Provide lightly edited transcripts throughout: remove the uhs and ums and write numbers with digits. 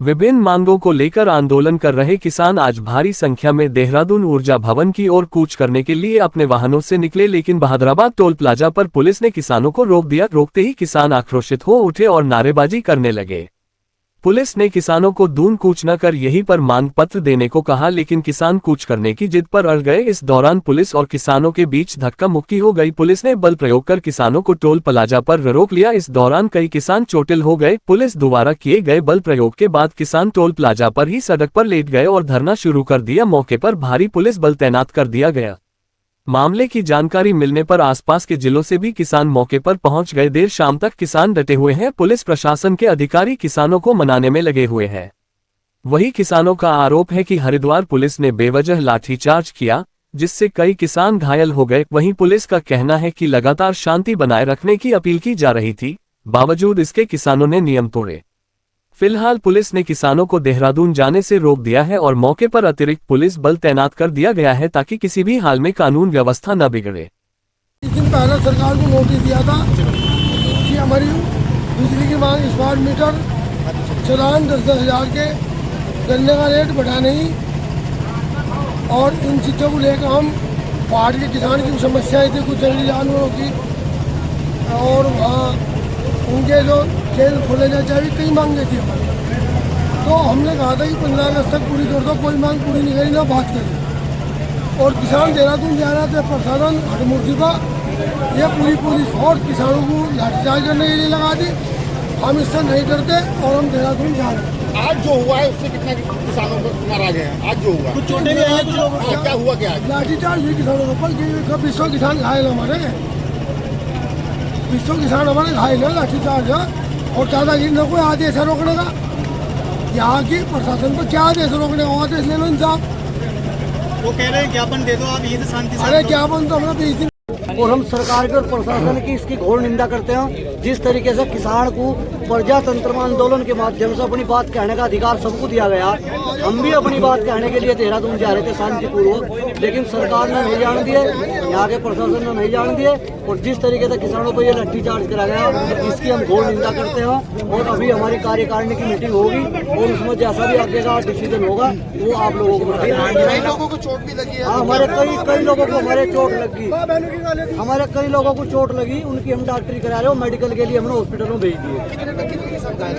विभिन्न मांगों को लेकर आंदोलन कर रहे किसान आज भारी संख्या में देहरादून ऊर्जा भवन की ओर कूच करने के लिए अपने वाहनों से निकले, लेकिन बहादुराबाद टोल प्लाजा पर पुलिस ने किसानों को रोक दिया। रोकते ही किसान आक्रोशित हो उठे और नारेबाजी करने लगे। पुलिस ने किसानों को दून कूच न कर यहीं पर मांग पत्र देने को कहा, लेकिन किसान कूच करने की जिद पर अड़ गए। इस दौरान पुलिस और किसानों के बीच धक्का मुक्की हो गई। पुलिस ने बल प्रयोग कर किसानों को टोल प्लाजा पर रोक लिया। इस दौरान कई किसान चोटिल हो गए। पुलिस द्वारा किए गए बल प्रयोग के बाद किसान टोल प्लाजा पर ही सड़क पर लेट गए और धरना शुरू कर दिया। मौके पर भारी पुलिस बल तैनात कर दिया गया। मामले की जानकारी मिलने पर आसपास के जिलों से भी किसान मौके पर पहुंच गए। देर शाम तक किसान डटे हुए हैं। पुलिस प्रशासन के अधिकारी किसानों को मनाने में लगे हुए हैं। वहीं किसानों का आरोप है कि हरिद्वार पुलिस ने बेवजह लाठीचार्ज किया, जिससे कई किसान घायल हो गए। वहीं पुलिस का कहना है कि लगातार शांति बनाए रखने की अपील की जा रही थी, बावजूद इसके किसानों ने नियम तोड़े। फिलहाल पुलिस ने किसानों को देहरादून जाने से रोक दिया है और मौके पर अतिरिक्त पुलिस बल तैनात कर दिया गया है ताकि किसी भी हाल में कानून व्यवस्था न बिगड़े। इस दिन पहले सरकार को नोटिस दिया था कि हमारी बिजली की मांग स्मार्ट मीटर चलान 10,000 के गन्ने का रेट बढ़ा नहीं, और इन चीज़ों को लेकर हम पहाड़ के किसान की समस्याएं थी, कुछ जंगली जानवरों की, और उनके जो खेल खोले जाए चाहिए, कई मांगे थी हमारी। तो हमने कहा था कि 15 अगस्त तक पूरी कर दो। कोई मांग पूरी नहीं करी, ना बात करी। और किसान देहरादून जा रहा था, प्रशासन हटमूर्ति का ये पूरी फोर्स किसानों को लाठीचार्ज करने के लिए लगा दी। हम इससे नहीं डरते और हम देहरादून जा रहे हैं। आज जो हुआ है उससे कितना किसानों को मारा गया है? आज जो हुआ कुछ चोटें भी आई, कुछ लोगों को क्या हुआ? क्या लाठीचार्ज हुई किसानों के ऊपर। 20 किसान घायल हमारे, 20 किसान हमारे घायल है, लाठीचार्ज है। और दादागिरी न कोई आदेश है रोकने का। यहाँ की प्रशासन को क्या आदेश रोकने का? आदेश ले लो इंसाफ। वो कह रहे हैं ज्ञापन दे दो आप, ये शांति से। अरे ज्ञापन तो हमने 20 दिन। और हम सरकार के और प्रशासन की इसकी घोर निंदा करते हैं। जिस तरीके से किसान को प्रजातंत्र आंदोलन के माध्यम से अपनी बात कहने का अधिकार सबको दिया गया, हम भी अपनी बात कहने के लिए देहरादून जा रहे थे शांतिपूर्वक, लेकिन सरकार ने नहीं जान दिए, यहाँ के प्रशासन ने नहीं जान दिए। और जिस तरीके से किसानों को ये लाठीचार्ज करा गया, इसकी हम घोर निंदा करते हैं। और अभी हमारी कार्यकारिणी की मीटिंग होगी और उसमें जैसा भी आगे का डिसीजन होगा वो आप लोगों को बताएंगे। कई लोगों को चोट भी लगी है। हाँ, हमारे कई लोगों को हमारे चोट लगी, हमारे कई लोगों को चोट लगी। उनकी हम डॉक्टरी करा रहे हो, मेडिकल के लिए हमने हॉस्पिटल में भेज दिए।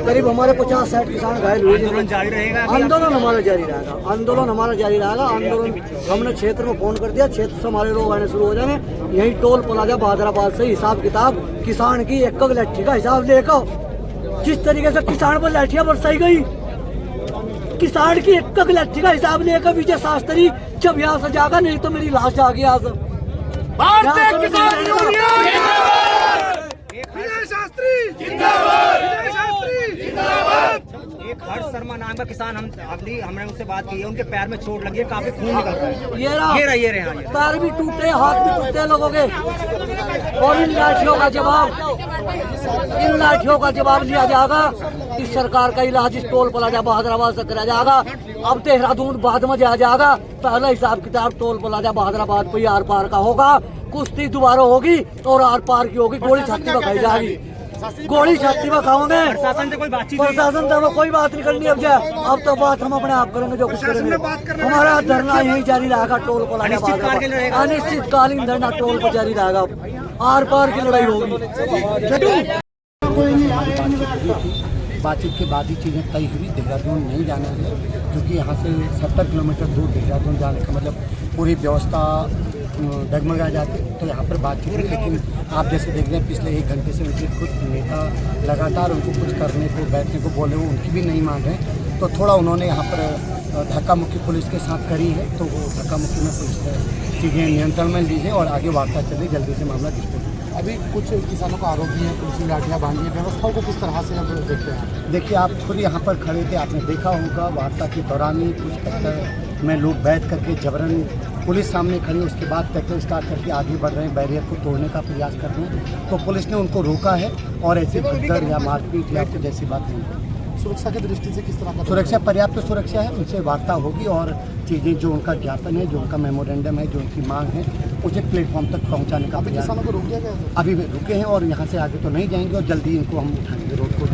करीब हमारे 50-60 किसान घायल हुए। जारी रहेगा, आंदोलन हमारा जारी रहेगा, आंदोलन हमारा जारी रहेगा। आंदोलन हमने क्षेत्र में फोन कर दिया, क्षेत्र से हमारे लोग आने शुरू हो जाएंगे। यही टोल प्लाजा बहादुराबाद से हिसाब किताब किसान की एक लाठी का हिसाब लेकर, जिस तरीके से किसान पर लाठियां बरसाई गई, किसान की एक लाठी का हिसाब लेकर विजय शास्त्री जब यहाँ से जागा, नहीं तो मेरी लाश आ गया। भारतीय किसान यूनियन विजय शास्त्री जिंदाबाद, विजय शास्त्री जिंदाबाद। एक हर्ष शर्मा नाम का किसान, हमने उनसे बात की है, उनके पैर में चोट लगी है, काफी खून निकल रहा है। ये रहे पैर भी टूटे, हाथ भी टूटे लोगों के। और इन लाठियों का जवाब लिया जाएगा। इस सरकार का इलाज इस टोल प्लाजा बहादुराबाद से करा जाएगा। अब देहरादून बाद में जाएगा। पहला हिसाब किताब टोल प्लाजा बहादुराबाद पे आर पार का होगा। कुश्ती दोबारा होगी और आर पार की होगी। गोली छाती में खाई जाएगी, गोली छाती में खाओगे। प्रशासन से कोई बातचीत? प्रशासन से हमें कोई बात नहीं करनी। अब तो बात हम अपने आप करेंगे, जो कुछ करेंगे। हमारा धरना यही जारी रहेगा। टोल प्लाजा अनिश्चितकालीन धरना टोल पर जारी रहेगा। आर पार की लड़ाई होगी। बातचीत के बाद ही चीज़ें तय हुई। देहरादून नहीं जाना है, क्योंकि यहाँ से 70 किलोमीटर दूर देहरादून जाने का मतलब पूरी व्यवस्था डगमगा जाती। तो यहाँ पर बातचीत हुई, लेकिन आप जैसे देख रहे हैं पिछले 1 घंटे से उनके खुद नेता लगातार उनको कुछ करने को, बैठने को बोले, वो उनकी भी नहीं मान रहे। तो थोड़ा उन्होंने यहाँ पर धक्का मुक्की पुलिस के साथ करी है। तो वो धक्का मुक्की में पुलिस चीज़ें नियंत्रण में ली है और आगे वार्ता चली, जल्दी से मामला डिस्पोज। अभी कुछ किसानों का आरोप भी है, पुलिस ने लाठियां बांधी है। व्यवस्थाओं को किस तरह से अब देखते हैं? देखिए, आप खुद यहाँ पर खड़े थे, आपने देखा होगा वार्ता के दौरान ही कुछ ट्रैक्टर में लोग बैठ करके जबरन पुलिस सामने खड़ी, उसके बाद ट्रैक्टर स्टार्ट करके आगे बढ़ रहे हैं, बैरियर को तोड़ने का प्रयास कर रहे हैं। तो पुलिस ने उनको रोका है और ऐसे भगदड़ या मारपीट या कुछ ऐसी बात नहीं है। सुरक्षा की दृष्टि से किस तरह का? सुरक्षा पर्याप्त सुरक्षा है, उनसे वार्ता होगी और चीज़ें जो उनका ज्ञापन है, जो उनका मेमोरेंडम है, जो उनकी मांग है, उसे प्लेटफॉर्म तक पहुंचाने का प्रयास। किसानों को रोक दिया गया? अभी रुके हैं और यहाँ से आगे तो नहीं जाएंगे और जल्दी इनको हम उठाएंगे रोड को।